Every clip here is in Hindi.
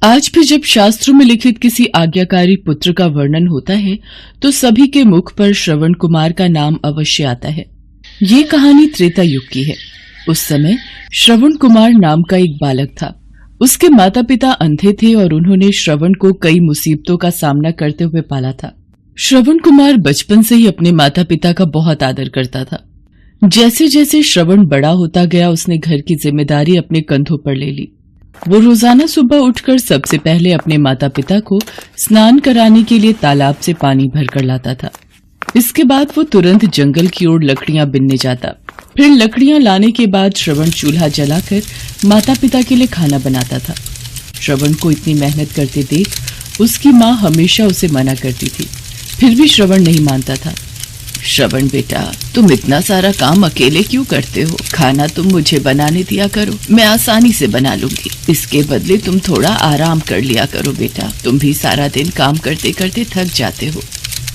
आज भी जब शास्त्रों में लिखित किसी आज्ञाकारी पुत्र का वर्णन होता है तो सभी के मुख पर श्रवण कुमार का नाम अवश्य आता है। ये कहानी त्रेता युग की है। उस समय श्रवण कुमार नाम का एक बालक था। उसके माता पिता अंधे थे और उन्होंने श्रवण को कई मुसीबतों का सामना करते हुए पाला था। श्रवण कुमार बचपन से ही अपने माता पिता का बहुत आदर करता था। जैसे जैसे श्रवण बड़ा होता गया उसने घर की जिम्मेदारी अपने कंधों पर ले ली। वो रोजाना सुबह उठकर सबसे पहले अपने माता पिता को स्नान कराने के लिए तालाब से पानी भरकर लाता था। इसके बाद वो तुरंत जंगल की ओर लकड़ियां बिनने जाता। फिर लकड़ियां लाने के बाद श्रवण चूल्हा जलाकर माता पिता के लिए खाना बनाता था। श्रवण को इतनी मेहनत करते देख उसकी माँ हमेशा उसे मना करती थी, फिर भी श्रवण नहीं मानता था। श्रवण बेटा, तुम इतना सारा काम अकेले क्यों करते हो? खाना तुम मुझे बनाने दिया करो, मैं आसानी से बना लूंगी। इसके बदले तुम थोड़ा आराम कर लिया करो बेटा, तुम भी सारा दिन काम करते करते थक जाते हो।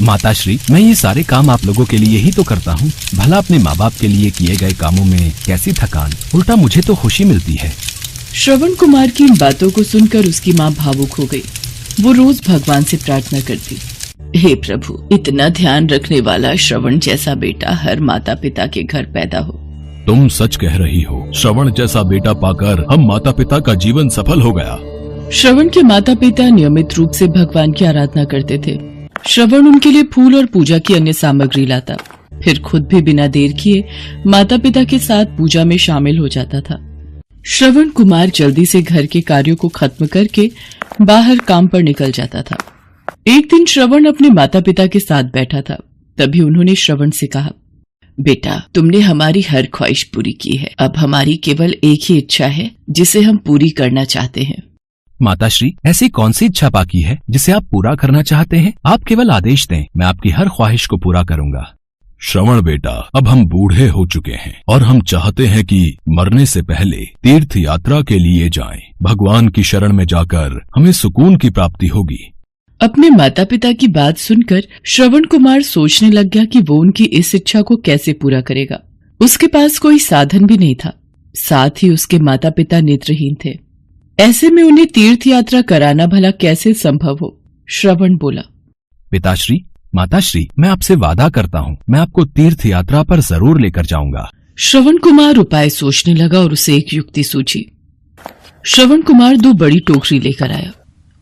माताश्री, मैं ये सारे काम आप लोगों के लिए ही तो करता हूँ। भला अपने माँ बाप के लिए किए गए कामों में कैसी थकान, उल्टा मुझे तो खुशी मिलती है। श्रवण कुमार की इन बातों को सुनकर उसकी माँ भावुक हो गई। वो रोज भगवान से प्रार्थना करती, हे प्रभु, इतना ध्यान रखने वाला श्रवण जैसा बेटा हर माता पिता के घर पैदा हो। तुम सच कह रही हो। श्रवण जैसा बेटा पाकर हम माता पिता का जीवन सफल हो गया। श्रवण के माता पिता नियमित रूप से भगवान की आराधना करते थे। श्रवण उनके लिए फूल और पूजा की अन्य सामग्री लाता, फिर खुद भी बिना देर किए माता पिता के साथ पूजा में शामिल हो जाता था। श्रवण कुमार जल्दी से घर के कार्यों को खत्म करके बाहर काम पर निकल जाता था। एक दिन श्रवण अपने माता पिता के साथ बैठा था। तभी उन्होंने श्रवण से कहा, बेटा, तुमने हमारी हर ख्वाहिश पूरी की है। अब हमारी केवल एक ही इच्छा है जिसे हम पूरी करना चाहते हैं। माताश्री, ऐसी कौन सी इच्छा बाकी है जिसे आप पूरा करना चाहते हैं? आप केवल आदेश दें, मैं आपकी हर ख्वाहिश को पूरा करूंगा। श्रवण बेटा, अब हम बूढ़े हो चुके हैं और हम चाहते हैं कि मरने से पहले तीर्थ यात्रा के लिए जाएं। भगवान की शरण में जाकर हमें सुकून की प्राप्ति होगी। अपने माता पिता की बात सुनकर श्रवण कुमार सोचने लग गया कि वो उनकी इस इच्छा को कैसे पूरा करेगा। उसके पास कोई साधन भी नहीं था, साथ ही उसके माता पिता नेत्रहीन थे। ऐसे में उन्हें तीर्थ यात्रा कराना भला कैसे संभव हो? श्रवण बोला, पिताश्री, माताश्री, मैं आपसे वादा करता हूँ, मैं आपको तीर्थ यात्रा पर जरूर लेकर जाऊंगा। श्रवण कुमार उपाय सोचने लगा और उसे एक युक्ति सूझी। श्रवण कुमार 2 बड़ी टोकरी लेकर आया।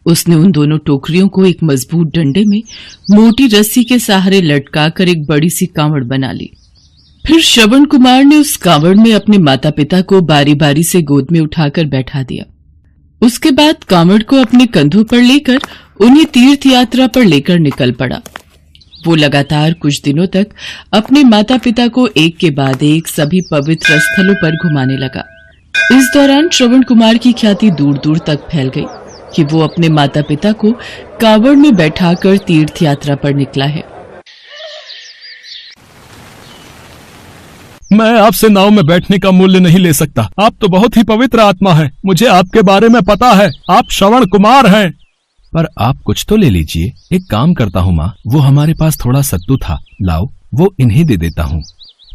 उसने उन दोनों टोकरियों को एक मजबूत डंडे में मोटी रस्सी के सहारे लटकाकर एक बड़ी सी कांवड़ बना ली। फिर श्रवण कुमार ने उस कांवड़ में अपने माता पिता को बारी बारी से गोद में उठाकर बैठा दिया। उसके बाद कांवड़ को अपने कंधों पर लेकर उन्हें तीर्थ यात्रा पर लेकर निकल पड़ा। वो लगातार कुछ दिनों तक अपने माता पिता को एक के बाद एक सभी पवित्र स्थलों पर घुमाने लगा। इस दौरान श्रवण कुमार की ख्याति दूर दूर तक फैल गई कि वो अपने माता पिता को कांवड़ में बैठाकर तीर्थ यात्रा पर निकला है। मैं आपसे नाव में बैठने का मूल्य नहीं ले सकता। आप तो बहुत ही पवित्र आत्मा हैं। मुझे आपके बारे में पता है, आप श्रवण कुमार हैं। पर आप कुछ तो ले लीजिए। एक काम करता हूँ माँ, वो हमारे पास थोड़ा सत्तू था, लाओ वो इन्हें दे देता हूँ।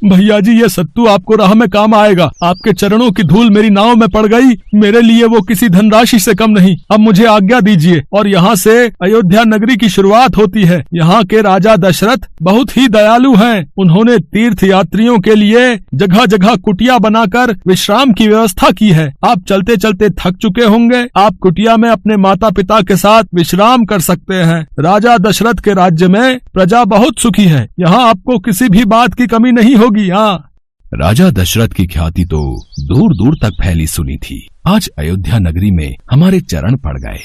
भैया जी, ये सत्तू आपको राह में काम आएगा। आपके चरणों की धूल मेरी नाव में पड़ गई, मेरे लिए वो किसी धनराशि से कम नहीं। अब मुझे आज्ञा दीजिए और यहाँ से अयोध्या नगरी की शुरुआत होती है। यहाँ के राजा दशरथ बहुत ही दयालु हैं। उन्होंने तीर्थ यात्रियों के लिए जगह जगह कुटिया बनाकर विश्राम की व्यवस्था की है। आप चलते चलते थक चुके होंगे, आप कुटिया में अपने माता पिता के साथ विश्राम कर सकते हैं। राजा दशरथ के राज्य में प्रजा बहुत सुखी है। यहाँ आपको किसी भी बात की कमी नहीं होगी। राजा दशरथ की ख्याति तो दूर दूर तक फैली सुनी थी। आज अयोध्या नगरी में हमारे चरण पड़ गए।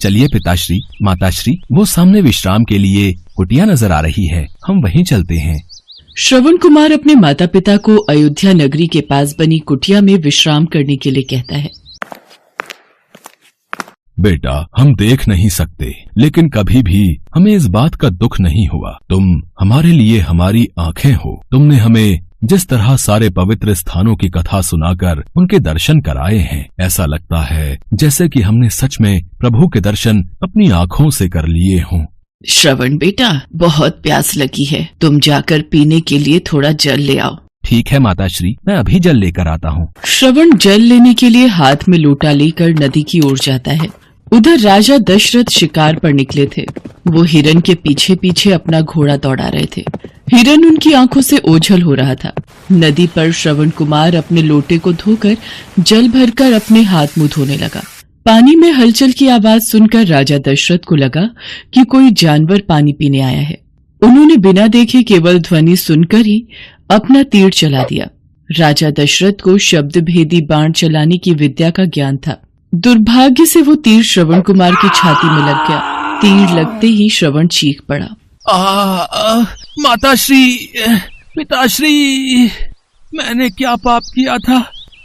चलिए पिताश्री, माताश्री, वो सामने विश्राम के लिए कुटिया नजर आ रही है, हम वहीं चलते हैं। श्रवण कुमार अपने माता पिता को अयोध्या नगरी के पास बनी कुटिया में विश्राम करने के लिए कहता है। बेटा, हम देख नहीं सकते, लेकिन कभी भी हमें इस बात का दुख नहीं हुआ। तुम हमारे लिए हमारी आंखें हो। तुमने हमें जिस तरह सारे पवित्र स्थानों की कथा सुनाकर उनके दर्शन कराए हैं, ऐसा लगता है जैसे कि हमने सच में प्रभु के दर्शन अपनी आंखों से कर लिए हों। श्रवण बेटा, बहुत प्यास लगी है, तुम जाकर पीने के लिए थोड़ा जल ले आओ। ठीक है माताश्री, मैं अभी जल लेकर आता हूँ। श्रवण जल लेने के लिए हाथ में लोटा लेकर नदी की ओर जाता है। उधर राजा दशरथ शिकार पर निकले थे। वो हिरन के पीछे पीछे अपना घोड़ा दौड़ा रहे थे। हिरन उनकी आंखों से ओझल हो रहा था। नदी पर श्रवण कुमार अपने लोटे को धोकर जल भरकर अपने हाथ मुंह धोने लगा। पानी में हलचल की आवाज सुनकर राजा दशरथ को लगा कि कोई जानवर पानी पीने आया है। उन्होंने बिना देखे केवल ध्वनि सुनकर ही अपना तीर चला दिया। राजा दशरथ को शब्द भेदी बाण चलाने की विद्या का ज्ञान था। दुर्भाग्य से वो तीर श्रवण कुमार की छाती में लग गया। तीर लगते ही श्रवण चीख पड़ा। माताश्री, पिताश्री, मैंने क्या पाप किया था?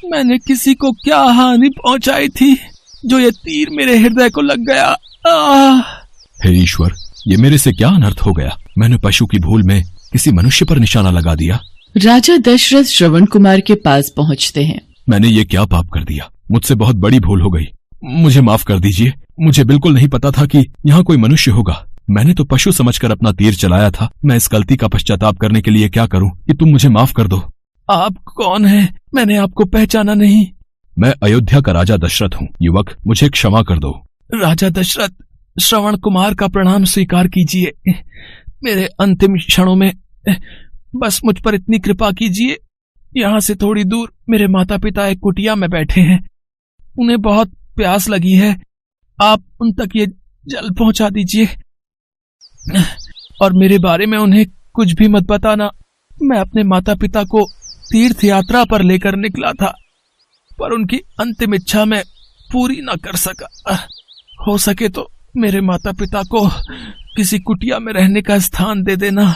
मैंने किसी को क्या हानि पहुंचाई थी जो ये तीर मेरे हृदय को लग गया? हे ईश्वर, ये मेरे से क्या अनर्थ हो गया? मैंने पशु की भूल में किसी मनुष्य पर निशाना लगा दिया। राजा दशरथ श्रवण कुमार के पास पहुंचते हैं। मैंने ये क्या पाप कर दिया? मुझसे बहुत बड़ी भूल हो गई, मुझे माफ कर दीजिए। मुझे बिल्कुल नहीं पता था कि यहाँ कोई मनुष्य होगा। मैंने तो पशु समझकर अपना तीर चलाया था। मैं इस गलती का पश्चाताप करने के लिए क्या करूं कि तुम मुझे माफ कर दो। आप कौन हैं? मैंने आपको पहचाना नहीं। मैं अयोध्या का राजा दशरथ हूँ। युवक, मुझे क्षमा कर दो। राजा दशरथ, श्रवण कुमार का प्रणाम स्वीकार कीजिए। मेरे अंतिम क्षणों में बस मुझ पर इतनी कृपा कीजिए। यहाँ से थोड़ी दूर मेरे माता पिता एक कुटिया में बैठे हैं। उन्हें बहुत प्यास लगी है। आप उन तक ये जल पहुंचा दीजिए और मेरे बारे में उन्हें कुछ भी मत बताना। मैं अपने माता पिता को तीर्थ यात्रा पर लेकर निकला था, पर उनकी अंतिम इच्छा मैं पूरी न कर सका। हो सके तो मेरे माता पिता को किसी कुटिया में रहने का स्थान दे देना।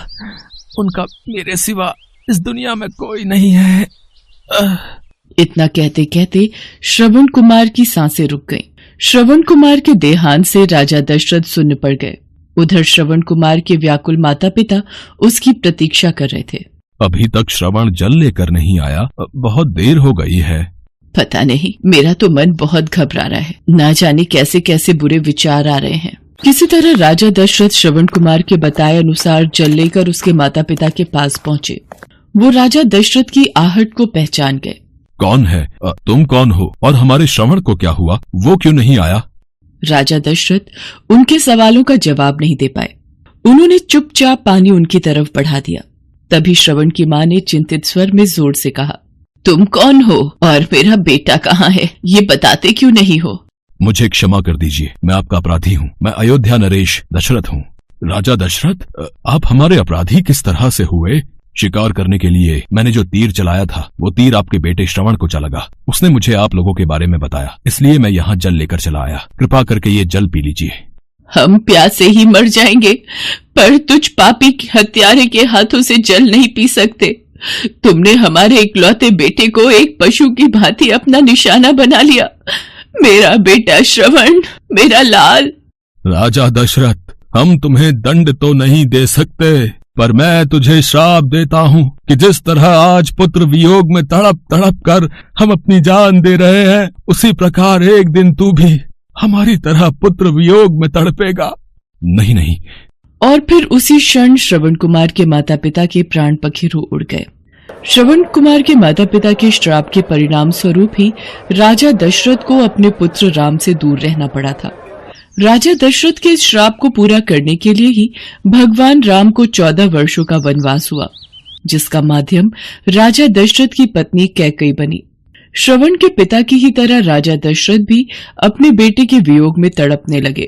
उनका मेरे सिवा इस दुनिया में कोई नहीं है। इतना कहते कहते श्रवण कुमार की सांसें रुक गईं। श्रवण कुमार के देहांत से राजा दशरथ सुन्न पड़ गए। उधर श्रवण कुमार के व्याकुल माता पिता उसकी प्रतीक्षा कर रहे थे। अभी तक श्रवण जल लेकर नहीं आया, बहुत देर हो गई है। पता नहीं, मेरा तो मन बहुत घबरा रहा है। ना जाने कैसे कैसे बुरे विचार आ रहे हैं। किसी तरह राजा दशरथ श्रवण कुमार के बताए अनुसार जल लेकर उसके माता पिता के पास पहुंचे। वो राजा दशरथ की आहट को पहचान गए। कौन है? तुम कौन हो और हमारे श्रवण को क्या हुआ? वो क्यों नहीं आया? राजा दशरथ उनके सवालों का जवाब नहीं दे पाए। उन्होंने चुपचाप पानी उनकी तरफ बढ़ा दिया। तभी श्रवण की मां ने चिंतित स्वर में जोर से कहा, तुम कौन हो और मेरा बेटा कहाँ है? ये बताते क्यों नहीं हो? मुझे क्षमा कर दीजिए, मैं आपका अपराधी हूँ। मैं अयोध्या नरेश दशरथ हूँ। राजा दशरथ, आप हमारे अपराधी किस तरह से हुए? शिकार करने के लिए मैंने जो तीर चलाया था, वो तीर आपके बेटे श्रवण को चला लगा। उसने मुझे आप लोगों के बारे में बताया, इसलिए मैं यहाँ जल लेकर चला आया। कृपा करके ये जल पी लीजिए। हम प्यास से ही मर जाएंगे, पर तुझ पापी हत्यारे के हाथों से जल नहीं पी सकते। तुमने हमारे इकलौते बेटे को एक पशु की भांति अपना निशाना बना लिया। मेरा बेटा श्रवण, मेरा लाल। राजा दशरथ, हम तुम्हें दंड तो नहीं दे सकते, पर मैं तुझे श्राप देता हूँ कि जिस तरह आज पुत्र वियोग में तड़प तड़प कर हम अपनी जान दे रहे हैं, उसी प्रकार एक दिन तू भी हमारी तरह पुत्र वियोग में तड़पेगा। नहीं नहीं। और फिर उसी क्षण श्रवण कुमार के माता पिता के प्राण पखेरु उड़ गए। श्रवण कुमार के माता पिता के श्राप के परिणाम स्वरूप ही राजा दशरथ को अपने पुत्र राम से दूर रहना पड़ा था। राजा दशरथ के इस श्राप को पूरा करने के लिए ही भगवान राम को 14 वर्षों का वनवास हुआ, जिसका माध्यम राजा दशरथ की पत्नी कैकेयी बनी। श्रवण के पिता की ही तरह राजा दशरथ भी अपने बेटे के वियोग में तड़पने लगे।